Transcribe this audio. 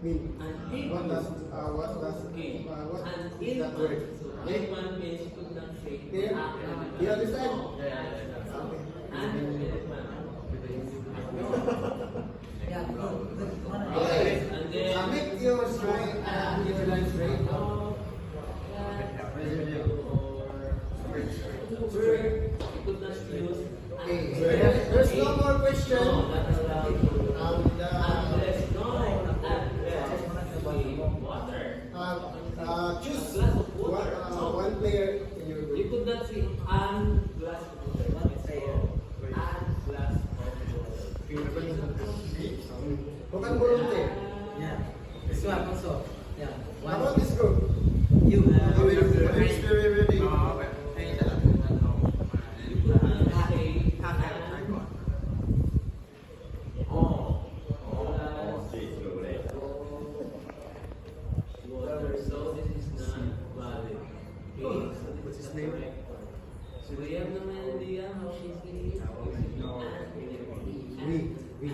mean? An egg. What does Okay. what An is that word? infant means you could not say. Clear? You understand? Yeah. Okay. An infant. Yeah, good. Okay. And then Make your straight your line straight. Word, you could not use. Okay. There's no more question. No, not allowed. Unless, no, water. Choose A glass of water. one player in your You group. could not say an glass of water. What is say an glass of water. Bukan volunteer. Yeah. This one also. Yeah. How about this group? You. Ready? Ready? You could not say water. So this is not valid. Okay, so What's this his is name? correct. So we have naman diyan how she's We.